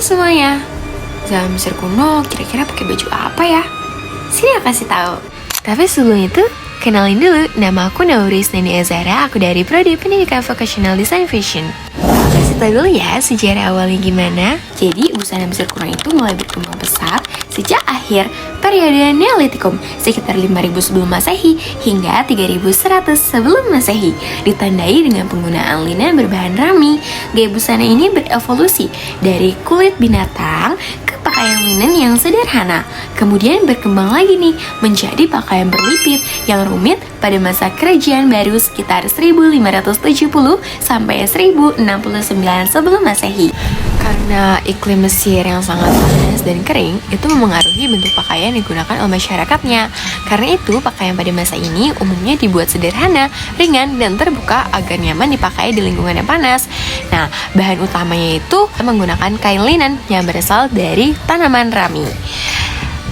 semuanya. Zaman Mesir kuno kira-kira pakai baju apa ya? Sini aku kasih tahu. Tapi sebelum itu, kenalin dulu, nama aku Nauris Neni Azara, aku dari Prodi Pendidikan Vocational Design Fashion. Kasih tahu dulu ya sejarah awalnya gimana. Jadi busana Mesir kuno itu mulai berkembang pesat sejak akhir periode Neolitikum sekitar 5000 sebelum Masehi hingga 3100 sebelum Masehi, ditandai dengan penggunaan linen berbahan rami. Gaya busana ini berevolusi dari kulit binatang ke pakaian linen yang sederhana, kemudian berkembang lagi nih menjadi pakaian berlipit yang rumit pada masa kerajaan baru sekitar 1570 sampai 1069 sebelum Masehi. Karena iklim Mesir yang sangat panas dan kering itu memengaruhi bentuk pakaian yang digunakan oleh masyarakatnya. Karena itu, pakaian pada masa ini umumnya dibuat sederhana, ringan, dan terbuka agar nyaman dipakai di lingkungan yang panas. Nah, bahan utamanya itu menggunakan kain linen yang berasal dari tanaman rami.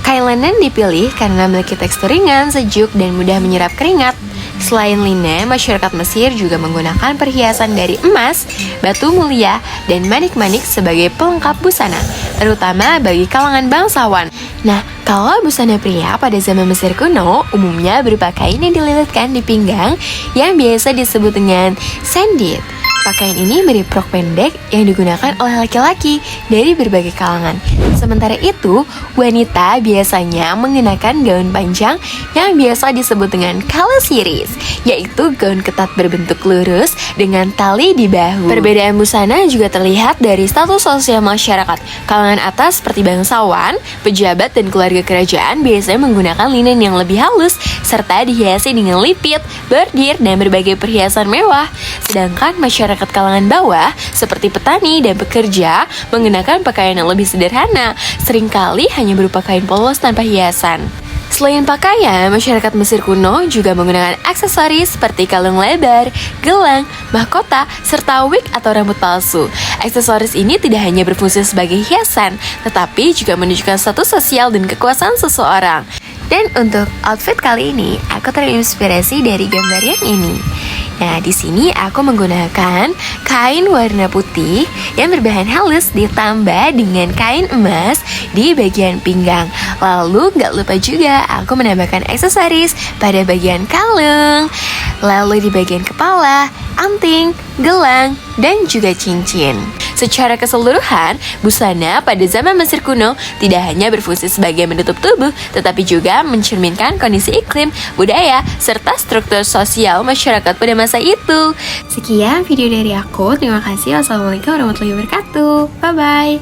Kain linen dipilih karena memiliki tekstur ringan, sejuk, dan mudah menyerap keringat. Selain linen, masyarakat Mesir juga menggunakan perhiasan dari emas, batu mulia, dan manik-manik sebagai pelengkap busana, terutama bagi kalangan bangsawan. Nah, kalau busana pria pada zaman Mesir kuno umumnya berupa kain yang dililitkan di pinggang yang biasa disebut dengan sendit. Pakaian ini mirip rok pendek yang digunakan oleh laki-laki dari berbagai kalangan. Sementara itu, wanita biasanya mengenakan gaun panjang yang biasa disebut dengan kalasiris, yaitu gaun ketat berbentuk lurus dengan tali di bahu. Perbedaan busana juga terlihat dari status sosial masyarakat. Kalangan atas seperti bangsawan, pejabat, dan keluarga kerajaan biasanya menggunakan linen yang lebih halus serta dihiasi dengan lipit, bordir, dan berbagai perhiasan mewah. Sedangkan masyarakat kalangan bawah seperti petani dan pekerja mengenakan pakaian yang lebih sederhana, seringkali hanya berupa kain polos tanpa hiasan. Selain pakaian, masyarakat Mesir kuno juga menggunakan aksesoris seperti kalung lebar, gelang, mahkota, serta wig atau rambut palsu. Aksesoris ini tidak hanya berfungsi sebagai hiasan, tetapi juga menunjukkan status sosial dan kekuasaan seseorang. Dan untuk outfit kali ini, aku terinspirasi dari gambar yang ini. Nah, di sini aku menggunakan kain warna putih yang berbahan halus ditambah dengan kain emas di bagian pinggang. Lalu gak lupa juga aku menambahkan aksesoris pada bagian kalung, lalu di bagian kepala, anting, gelang, dan juga cincin. Secara keseluruhan, busana pada zaman Mesir kuno tidak hanya berfungsi sebagai menutup tubuh, tetapi juga mencerminkan kondisi iklim, budaya, serta struktur sosial masyarakat pada masa itu. Sekian video dari aku, terima kasih. Wassalamualaikum warahmatullahi wabarakatuh. Bye-bye.